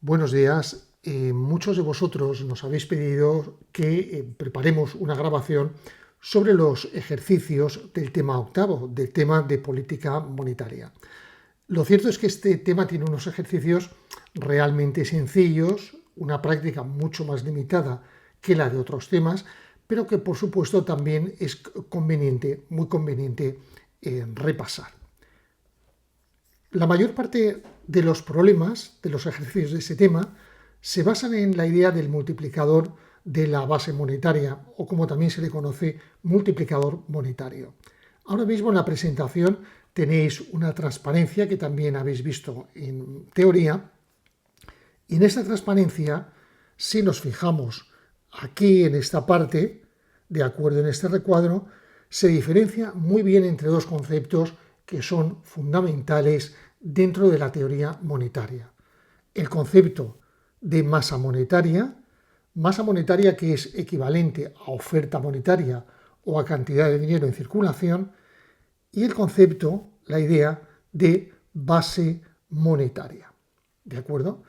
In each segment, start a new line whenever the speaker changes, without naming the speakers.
Buenos días. Muchos de vosotros nos habéis pedido que preparemos una grabación sobre los ejercicios del tema octavo, del tema de política monetaria. Lo cierto es que este tema tiene unos ejercicios realmente sencillos, una práctica mucho más limitada que la de otros temas, pero que por supuesto también es conveniente, muy conveniente repasar. La mayor parte de los problemas de los ejercicios de ese tema se basan en la idea del multiplicador de la base monetaria, o como también se le conoce, multiplicador monetario. Ahora mismo en la presentación tenéis una transparencia que también habéis visto en teoría, y en esta transparencia, si nos fijamos aquí en esta parte, de acuerdo en este recuadro, se diferencia muy bien entre dos conceptos que son fundamentales dentro de la teoría monetaria. El concepto de masa monetaria que es equivalente a oferta monetaria o a cantidad de dinero en circulación, y el concepto, la idea de base monetaria. ¿De acuerdo?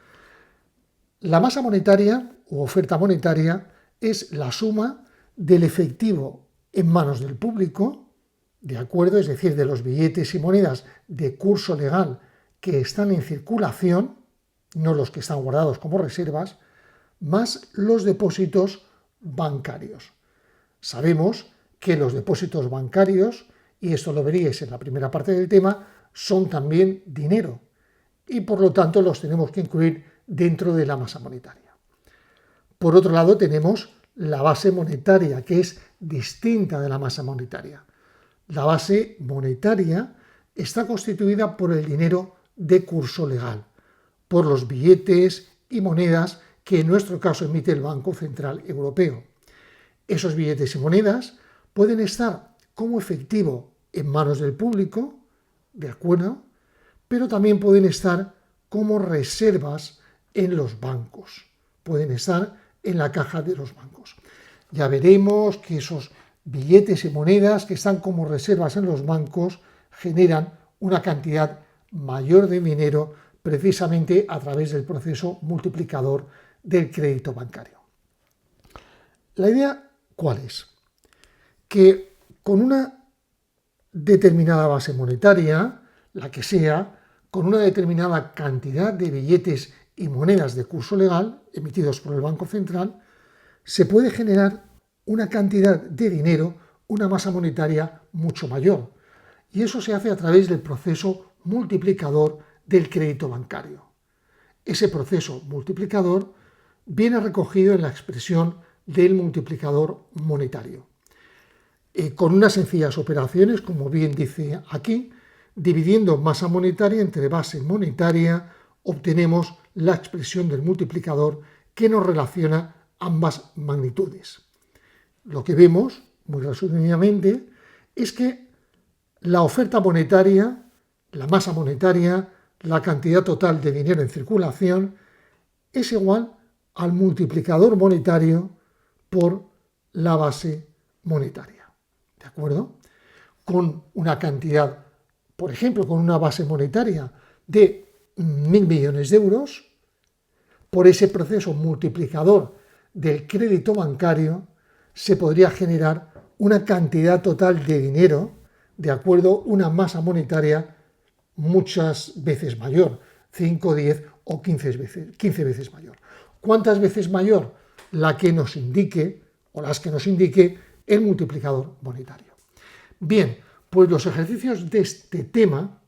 La masa monetaria o oferta monetaria es la suma del efectivo en manos del público, ¿de acuerdo? Es decir, de los billetes y monedas de curso legal que están en circulación, no los que están guardados como reservas, más los depósitos bancarios. Sabemos que los depósitos bancarios, y esto lo veríais en la primera parte del tema, son también dinero y por lo tanto los tenemos que incluir dentro de la masa monetaria. Por otro lado tenemos la base monetaria, que es distinta de la masa monetaria. La base monetaria está constituida por el dinero de curso legal, por los billetes y monedas que en nuestro caso emite el Banco Central Europeo. Esos billetes y monedas pueden estar como efectivo en manos del público, ¿de acuerdo? Pero también pueden estar como reservas en los bancos, pueden estar en la caja de los bancos. Ya veremos que esos billetes y monedas que están como reservas en los bancos generan una cantidad mayor de dinero precisamente a través del proceso multiplicador del crédito bancario. La idea, ¿cuál es? Que con una determinada base monetaria, la que sea, con una determinada cantidad de billetes y monedas de curso legal emitidos por el Banco Central, se puede generar una cantidad de dinero, una masa monetaria mucho mayor. Y eso se hace a través del proceso multiplicador del crédito bancario. Ese proceso multiplicador viene recogido en la expresión del multiplicador monetario. Con unas sencillas operaciones, como bien dice aquí, dividiendo masa monetaria entre base monetaria, obtenemos la expresión del multiplicador que nos relaciona ambas magnitudes. Lo que vemos, muy resumidamente, es que la oferta monetaria, la masa monetaria, la cantidad total de dinero en circulación, es igual al multiplicador monetario por la base monetaria. ¿De acuerdo? Con una cantidad, por ejemplo, con una base monetaria de 1.000 millones de euros, por ese proceso multiplicador del crédito bancario se podría generar una cantidad total de dinero, de acuerdo, una masa monetaria muchas veces mayor, 5, 10 o 15 veces mayor. ¿Cuántas veces mayor? La que nos indique, o las que nos indique, el multiplicador monetario. Bien, pues los ejercicios de este tema,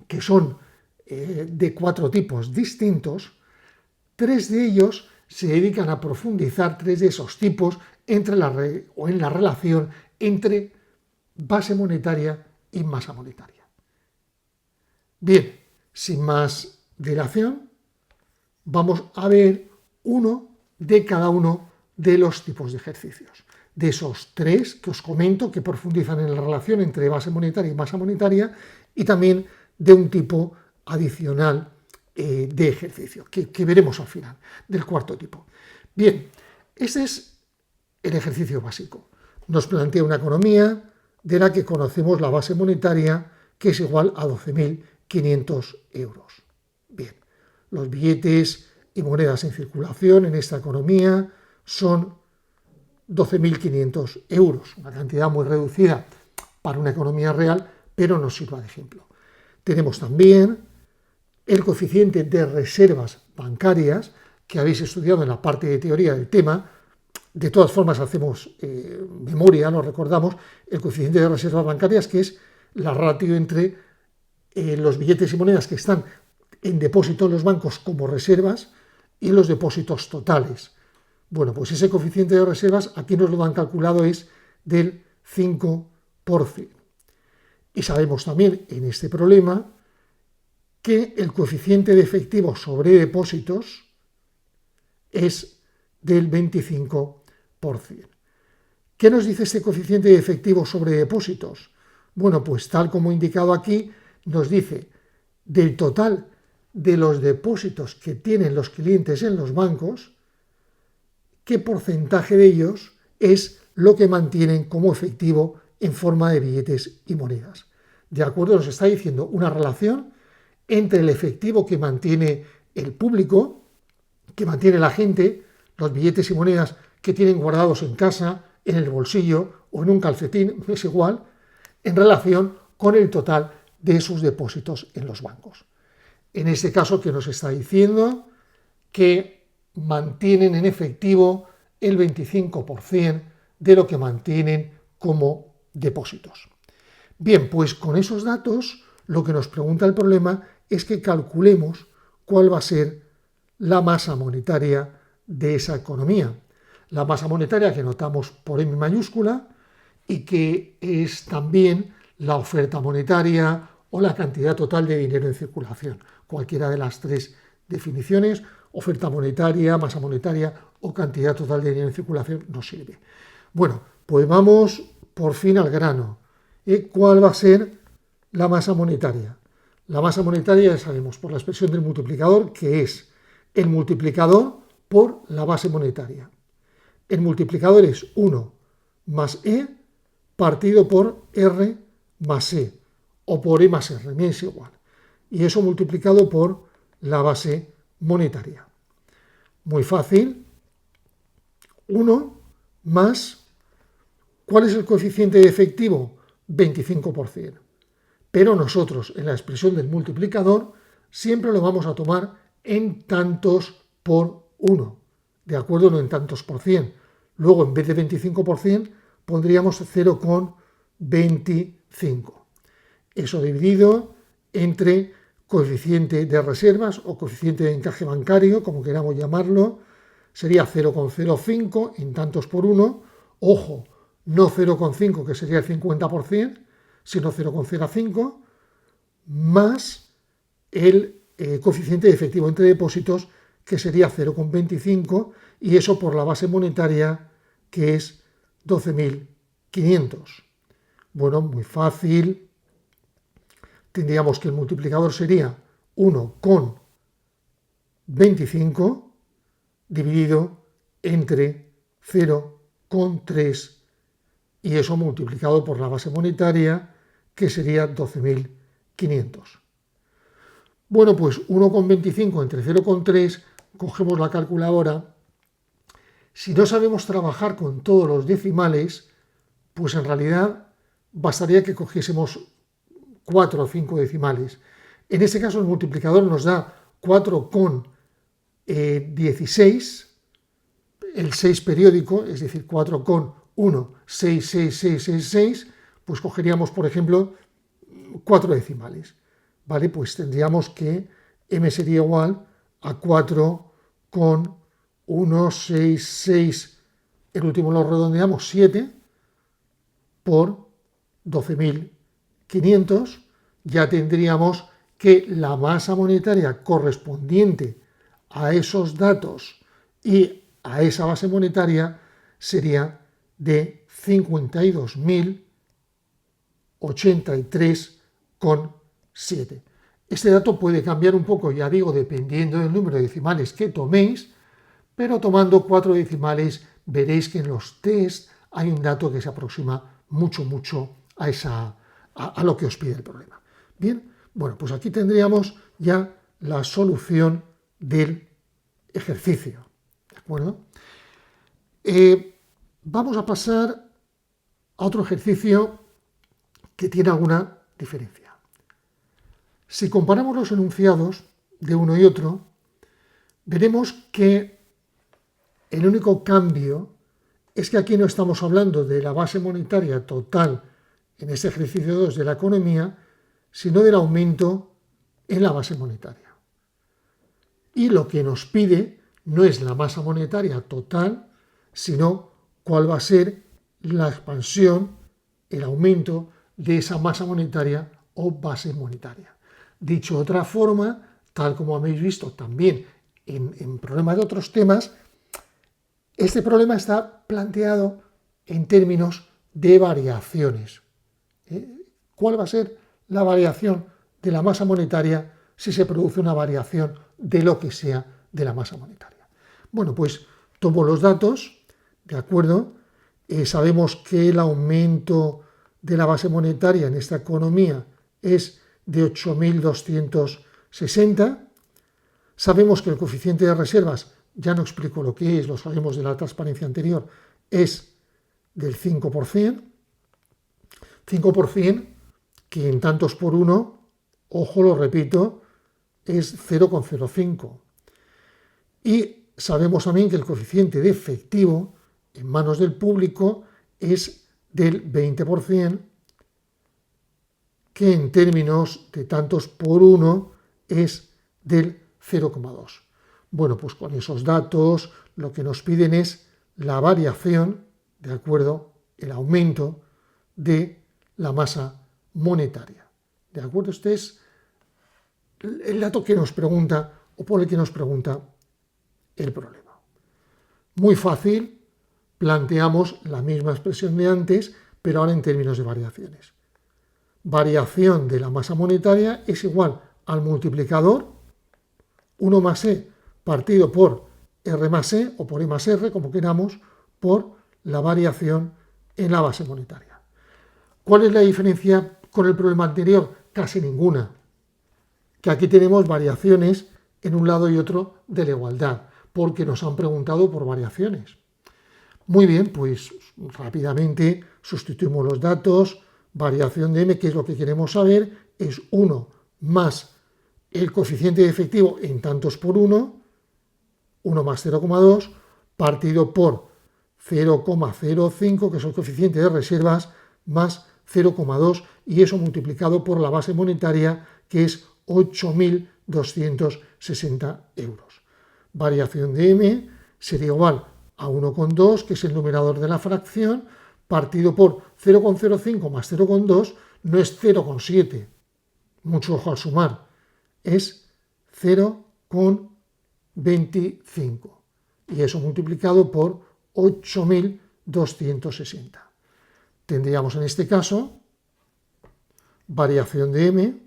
que son de 4 tipos distintos, 3 de ellos se dedican a profundizar 3 de esos tipos en la relación entre base monetaria y masa monetaria. Bien, sin más dilación, vamos a ver uno de cada uno de los tipos de ejercicios. De esos 3 que os comento que profundizan en la relación entre base monetaria y masa monetaria, y también de un tipo adicional de ejercicio, que veremos al final, del cuarto tipo. Bien, este es el ejercicio básico. Nos plantea una economía de la que conocemos la base monetaria, que es igual a 12.500 euros. Bien, los billetes y monedas en circulación en esta economía son 12.500 euros, una cantidad muy reducida para una economía real, pero nos sirva de ejemplo. Tenemos también el coeficiente de reservas bancarias, que habéis estudiado en la parte de teoría del tema. De todas formas, hacemos memoria, nos recordamos el coeficiente de reservas bancarias, que es la ratio entre los billetes y monedas que están en depósito en los bancos como reservas y los depósitos totales. Bueno, pues ese coeficiente de reservas aquí nos lo han calculado es del 5%. Y sabemos también en este problema que el coeficiente de efectivo sobre depósitos es del 25%. ¿Qué nos dice este coeficiente de efectivo sobre depósitos? Bueno, pues tal como indicado aquí, nos dice del total de los depósitos que tienen los clientes en los bancos, qué porcentaje de ellos es lo que mantienen como efectivo en forma de billetes y monedas. De acuerdo, nos está diciendo una relación entre el efectivo que mantiene el público, que mantiene la gente, los billetes y monedas que tienen guardados en casa, en el bolsillo o en un calcetín, es igual, en relación con el total de sus depósitos en los bancos. En este caso, ¿qué nos está diciendo? Que mantienen en efectivo el 25% de lo que mantienen como depósitos. Bien, pues con esos datos lo que nos pregunta el problema es que calculemos cuál va a ser la masa monetaria de esa economía. La masa monetaria que notamos por M mayúscula y que es también la oferta monetaria o la cantidad total de dinero en circulación. Cualquiera de las tres definiciones, oferta monetaria, masa monetaria o cantidad total de dinero en circulación, nos sirve. Bueno, pues vamos por fin al grano. ¿Cuál va a ser la masa monetaria? La masa monetaria ya sabemos por la expresión del multiplicador, que es el multiplicador por la base monetaria. El multiplicador es 1 más E partido por R más E, o por E más R, me es igual. Y eso multiplicado por la base monetaria. Muy fácil. 1 más, ¿cuál es el coeficiente de efectivo? 25%. Pero nosotros en la expresión del multiplicador siempre lo vamos a tomar en tantos por 1, ¿de acuerdo? No en tantos por cien. Luego en vez de 25% pondríamos 0,25. Eso dividido entre coeficiente de reservas o coeficiente de encaje bancario, como queramos llamarlo, sería 0,05 en tantos por 1. Ojo, no 0,5 que sería el 50%, sino 0,05 más el coeficiente de efectivo entre depósitos, que sería 0,25, y eso por la base monetaria, que es 12.500. Bueno, muy fácil. Tendríamos que el multiplicador sería 1,25 dividido entre 0,3 y eso multiplicado por la base monetaria, que sería 12.500. Bueno, pues 1,25 entre 0,3, cogemos la calculadora. Si no sabemos trabajar con todos los decimales, pues en realidad bastaría que cogiésemos 4 o 5 decimales. En este caso el multiplicador nos da 4,16, el 6 periódico, es decir, 4,166666, pues cogeríamos, por ejemplo, 4 decimales. ¿Vale? Pues tendríamos que m sería igual a 4,166, el último lo redondeamos, 7, por 12.500, ya tendríamos que la masa monetaria correspondiente a esos datos y a esa base monetaria sería de 52.083,7. Este dato puede cambiar un poco, ya digo, dependiendo del número de decimales que toméis, pero tomando 4 decimales veréis que en los test hay un dato que se aproxima mucho a lo que os pide el problema. Bien, bueno, pues aquí tendríamos ya la solución del ejercicio. ¿De acuerdo? Vamos a pasar a otro ejercicio que tiene alguna diferencia. Si comparamos los enunciados de uno y otro, veremos que el único cambio es que aquí no estamos hablando de la base monetaria total en este ejercicio 2 de la economía, sino del aumento en la base monetaria. Y lo que nos pide no es la masa monetaria total, sino cuál va a ser la expansión, el aumento de esa masa monetaria o base monetaria. Dicho de otra forma, tal como habéis visto también en problemas de otros temas, este problema está planteado en términos de variaciones. ¿Cuál va a ser la variación de la masa monetaria si se produce una variación de lo que sea de la masa monetaria? Bueno, pues tomo los datos, ¿de acuerdo? Sabemos que el aumento de la base monetaria en esta economía es de 8.260. Sabemos que el coeficiente de reservas, ya no explico lo que es, lo sabemos de la transparencia anterior, es del 5%. 5% que en tantos por uno, ojo, lo repito, es 0,05. Y sabemos también que el coeficiente de efectivo en manos del público es del 20%, que en términos de tantos por uno es del 0,2. Bueno, pues con esos datos lo que nos piden es la variación, ¿de acuerdo? El aumento de la masa monetaria. ¿De acuerdo? Este es el dato que nos pregunta o por el que nos pregunta el problema. Muy fácil, planteamos la misma expresión de antes, pero ahora en términos de variaciones. Variación de la masa monetaria es igual al multiplicador 1 más E partido por R más E o por E más R, como queramos, por la variación en la base monetaria. ¿Cuál es la diferencia con el problema anterior? Casi ninguna. Que aquí tenemos variaciones en un lado y otro de la igualdad, porque nos han preguntado por variaciones. Muy bien, pues rápidamente sustituimos los datos. Variación de M, que es lo que queremos saber, es 1 más el coeficiente de efectivo en tantos por 1, 1 más 0,2, partido por 0,05, que es el coeficiente de reservas, más 0,2, y eso multiplicado por la base monetaria, que es 8.260 euros. Variación de M sería igual a 1,2, que es el numerador de la fracción, partido por 0,05 más 0,2, no es 0,7, mucho ojo al sumar, es 0,25, y eso multiplicado por 8.260. Tendríamos en este caso variación de M,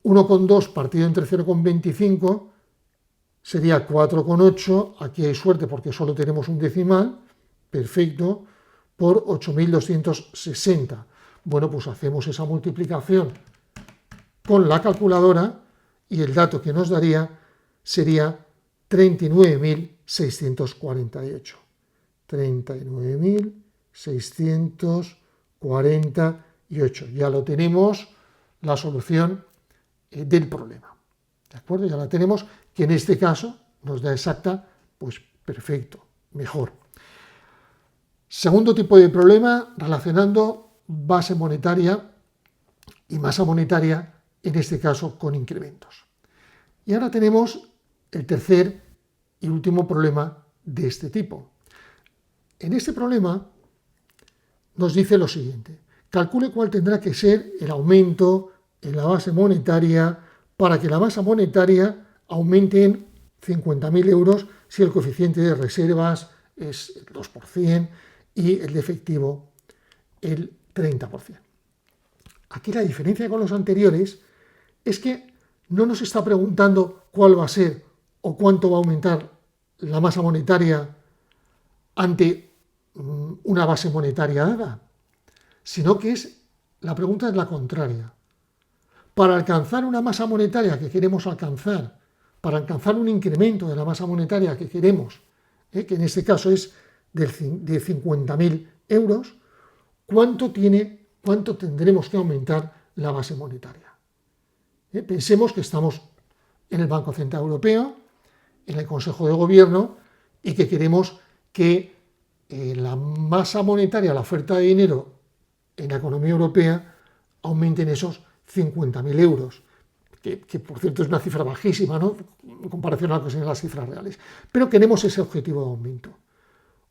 1,2 partido entre 0,25 sería 4,8, aquí hay suerte porque solo tenemos un decimal, perfecto, por 8.260. Bueno, pues hacemos esa multiplicación con la calculadora y el dato que nos daría sería 39.648. 39.648. Ya lo tenemos, la solución del problema. ¿De acuerdo? Ya la tenemos, que en este caso nos da exacta, pues perfecto, mejor. Segundo tipo de problema, relacionando base monetaria y masa monetaria, en este caso con incrementos. Y ahora tenemos el tercer y último problema de este tipo. En este problema nos dice lo siguiente: calcule cuál tendrá que ser el aumento en la base monetaria para que la masa monetaria aumente en 50.000 euros si el coeficiente de reservas es el 2% y el de efectivo el 30%. Aquí la diferencia con los anteriores es que no nos está preguntando cuál va a ser o cuánto va a aumentar la masa monetaria ante una base monetaria dada, sino que la pregunta es la contraria. Para alcanzar una masa monetaria que queremos alcanzar para alcanzar un incremento de la masa monetaria que queremos, que en este caso es de 50.000 euros, ¿cuánto tendremos que aumentar la base monetaria? Pensemos que estamos en el Banco Central Europeo, en el Consejo de Gobierno, y que queremos que la masa monetaria, la oferta de dinero en la economía europea, aumente en esos 50.000 euros, que por cierto es una cifra bajísima, ¿no?, en comparación a lo que son las cifras reales. Pero queremos ese objetivo de aumento.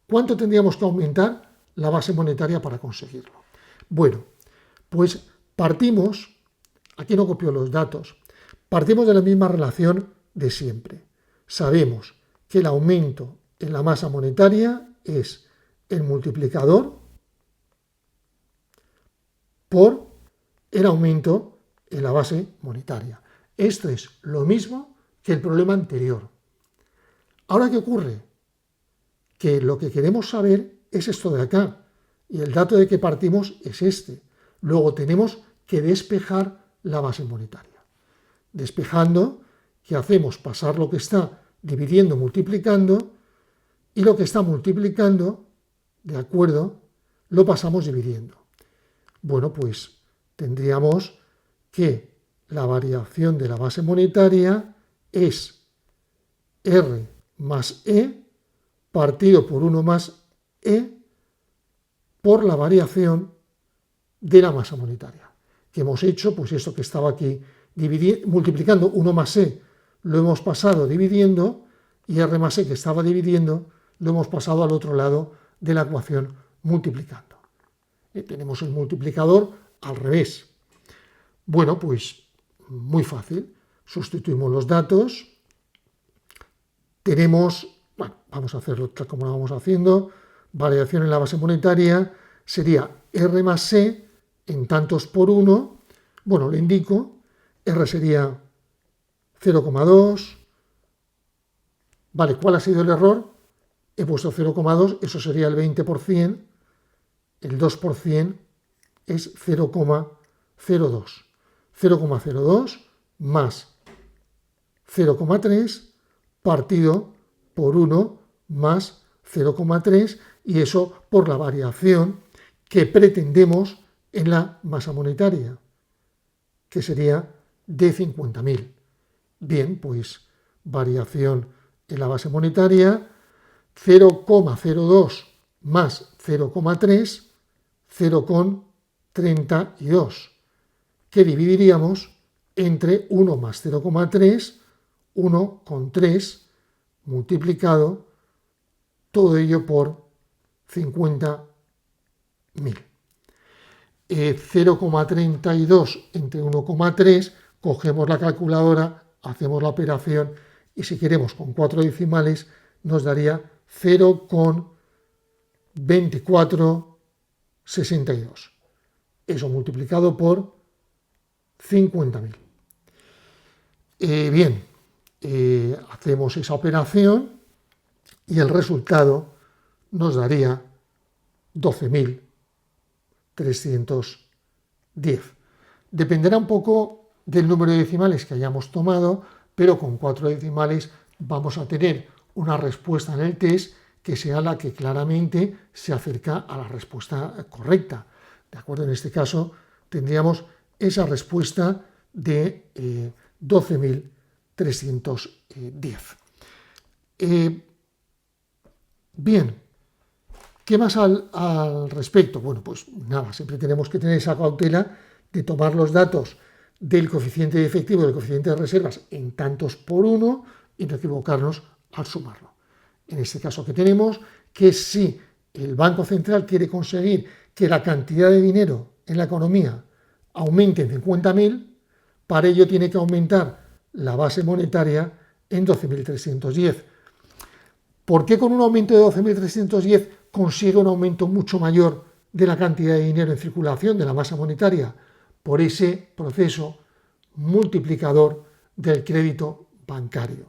¿Cuánto tendríamos que aumentar la base monetaria para conseguirlo? Bueno, pues partimos, aquí no copio los datos, partimos de la misma relación de siempre. Sabemos que el aumento en la masa monetaria es el multiplicador por el aumento en la base monetaria. Esto es lo mismo que el problema anterior. Ahora, ¿qué ocurre? Que lo que queremos saber es esto de acá, y el dato de que partimos es este. Luego tenemos que despejar la base monetaria. Despejando, ¿qué hacemos? Pasar lo que está dividiendo, multiplicando, y lo que está multiplicando, ¿de acuerdo?, lo pasamos dividiendo. Bueno, pues tendríamos que la variación de la base monetaria es R más E partido por 1 más E por la variación de la masa monetaria. Que hemos hecho, pues esto que estaba aquí multiplicando 1 más E, lo hemos pasado dividiendo, y R más E que estaba dividiendo, lo hemos pasado al otro lado de la ecuación multiplicando. Tenemos el multiplicador al revés. Bueno, pues muy fácil. Sustituimos los datos. Tenemos, bueno, vamos a hacerlo tal como lo vamos haciendo. Variación en la base monetaria sería R más E en tantos por 1. Bueno, lo indico. R sería 0,2. Vale, ¿cuál ha sido el error? He puesto 0,2, eso sería el 20%. El 2% es 0,02. 0,02 más 0,3 partido por 1 más 0,3, y eso por la variación que pretendemos en la masa monetaria, que sería de 50.000. Bien, pues variación en la base monetaria, 0,02 más 0,3, 0,32, que dividiríamos entre 1 más 0,3, 1,3 multiplicado, todo ello por 50.000. 0,32 entre 1,3, cogemos la calculadora, hacemos la operación, y si queremos con 4 decimales nos daría 0,2462. Eso multiplicado por 50.000. Bien, hacemos esa operación y el resultado nos daría 12.310. Dependerá un poco del número de decimales que hayamos tomado, pero con 4 decimales vamos a tener una respuesta en el test que sea la que claramente se acerca a la respuesta correcta. ¿De acuerdo? En este caso tendríamos esa respuesta de 12.310. Bien, ¿qué más al respecto? Bueno, pues nada, siempre tenemos que tener esa cautela de tomar los datos del coeficiente de efectivo y del coeficiente de reservas en tantos por 1 y no equivocarnos al sumarlo. En este caso que tenemos, que si el Banco Central quiere conseguir que la cantidad de dinero en la economía aumente en 50.000, para ello tiene que aumentar la base monetaria en 12.310. ¿Por qué con un aumento de 12.310 consigue un aumento mucho mayor de la cantidad de dinero en circulación, de la masa monetaria? Por ese proceso multiplicador del crédito bancario,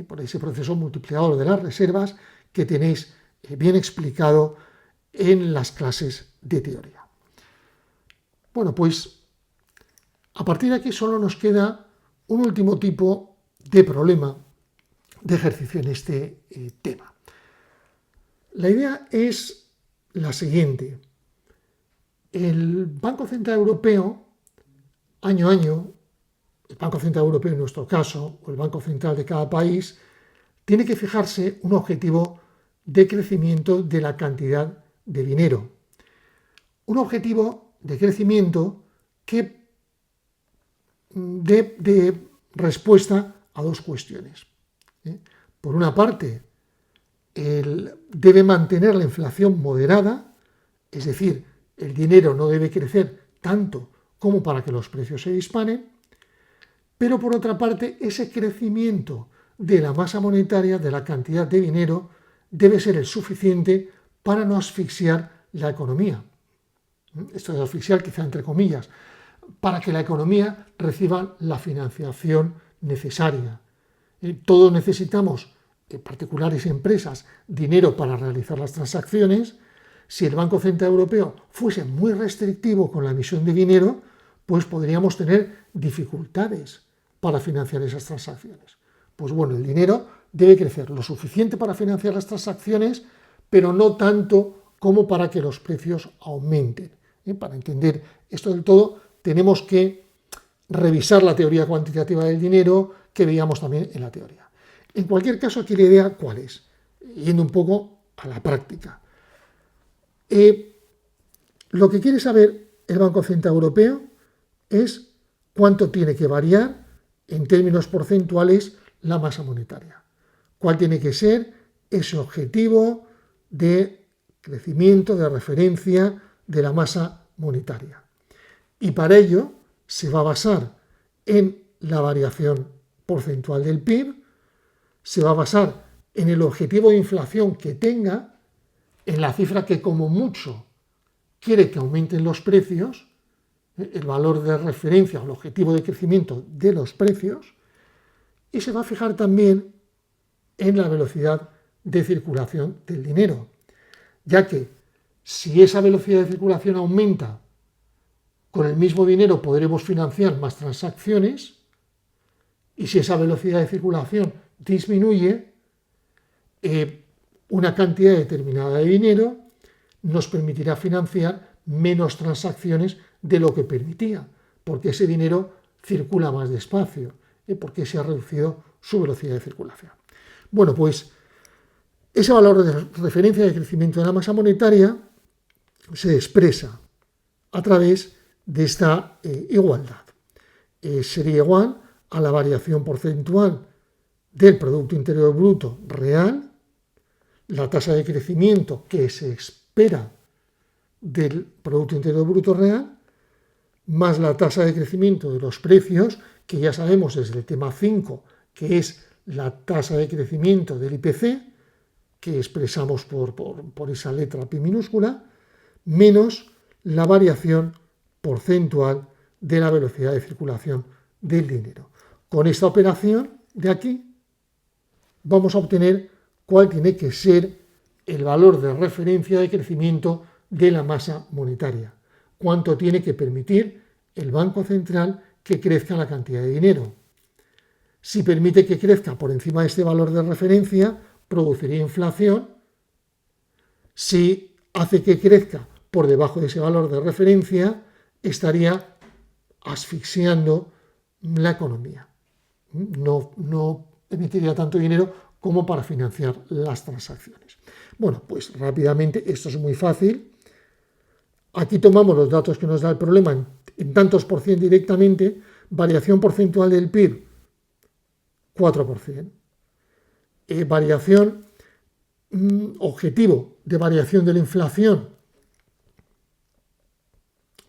por ese proceso multiplicador de las reservas que tenéis bien explicado en las clases de teoría. Bueno, pues a partir de aquí solo nos queda un último tipo de problema de ejercicio en este tema. La idea es la siguiente. El Banco Central Europeo, año a año, el Banco Central Europeo en nuestro caso, o el Banco Central de cada país, tiene que fijarse un objetivo de crecimiento de la cantidad de dinero. Un objetivo de crecimiento que dé respuesta a dos cuestiones. Por una parte, debe mantener la inflación moderada, es decir, el dinero no debe crecer tanto como para que los precios se disparen, pero por otra parte, ese crecimiento de la masa monetaria, de la cantidad de dinero, debe ser el suficiente para no asfixiar la economía. Esto de asfixiar quizá entre comillas, para que la economía reciba la financiación necesaria. Todos necesitamos, particulares y empresas, dinero para realizar las transacciones. Si el Banco Central Europeo fuese muy restrictivo con la emisión de dinero, pues podríamos tener dificultades para financiar esas transacciones. Pues bueno, el dinero debe crecer lo suficiente para financiar las transacciones, pero no tanto como para que los precios aumenten. Para entender esto del todo, tenemos que revisar la teoría cuantitativa del dinero que veíamos también en la teoría. En cualquier caso, aquí la idea, ¿cuál es? Yendo un poco a la práctica. Lo que quiere saber el Banco Central Europeo es cuánto tiene que variar en términos porcentuales la masa monetaria. ¿Cuál tiene que ser ese objetivo de crecimiento, de referencia de la masa monetaria? Y para ello se va a basar en la variación porcentual del PIB, se va a basar en el objetivo de inflación que tenga, en la cifra que como mucho quiere que aumenten los precios, el valor de referencia o el objetivo de crecimiento de los precios, y se va a fijar también en la velocidad de circulación del dinero, ya que si esa velocidad de circulación aumenta, con el mismo dinero podremos financiar más transacciones, y si esa velocidad de circulación disminuye, una cantidad determinada de dinero nos permitirá financiar menos transacciones de lo que permitía, porque ese dinero circula más despacio, porque se ha reducido su velocidad de circulación. Bueno, pues ese valor de referencia de crecimiento de la masa monetaria se expresa a través de esta igualdad. Sería igual a la variación porcentual del Producto Interior Bruto real, la tasa de crecimiento que se espera del Producto Interior Bruto real, más la tasa de crecimiento de los precios, que ya sabemos desde el tema 5, que es la tasa de crecimiento del IPC, que expresamos por esa letra P minúscula, menos la variación porcentual de la velocidad de circulación del dinero. Con esta operación de aquí vamos a obtener cuál tiene que ser el valor de referencia de crecimiento de la masa monetaria. Cuánto tiene que permitir el Banco Central que crezca la cantidad de dinero. Si permite que crezca por encima de este valor de referencia, produciría inflación. Si hace que crezca por debajo de ese valor de referencia, estaría asfixiando la economía. No emitiría tanto dinero como para financiar las transacciones. Bueno, pues rápidamente, esto es muy fácil. Aquí tomamos los datos que nos da el problema en tantos por ciento directamente, variación porcentual del PIB, 4%. Variación, objetivo de variación de la inflación,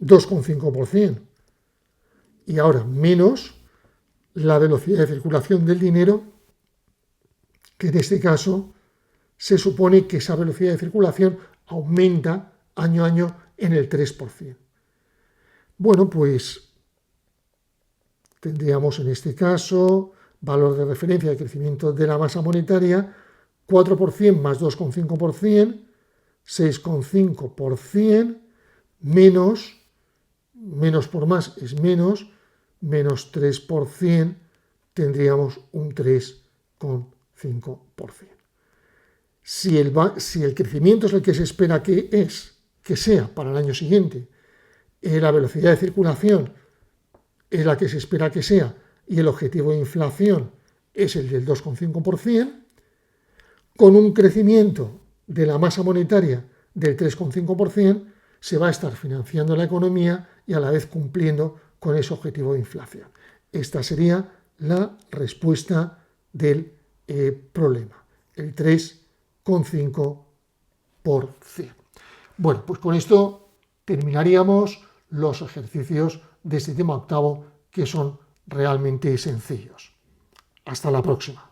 2,5%. Y ahora menos la velocidad de circulación del dinero, que en este caso se supone que esa velocidad de circulación aumenta año a año en el 3%. Bueno, pues tendríamos en este caso valor de referencia de crecimiento de la masa monetaria, 4% más 2,5%, 6,5%, menos por más es menos 3%, tendríamos un 3,5%. Si el crecimiento es el que se espera que sea para el año siguiente, la velocidad de circulación es la que se espera que sea y el objetivo de inflación es el del 2,5%, con un crecimiento de la masa monetaria del 3,5%, se va a estar financiando la economía y a la vez cumpliendo con ese objetivo de inflación. Esta sería la respuesta del problema, el 3,5%. Bueno, pues con esto terminaríamos los ejercicios de este tema octavo, que son realmente sencillos. Hasta la próxima.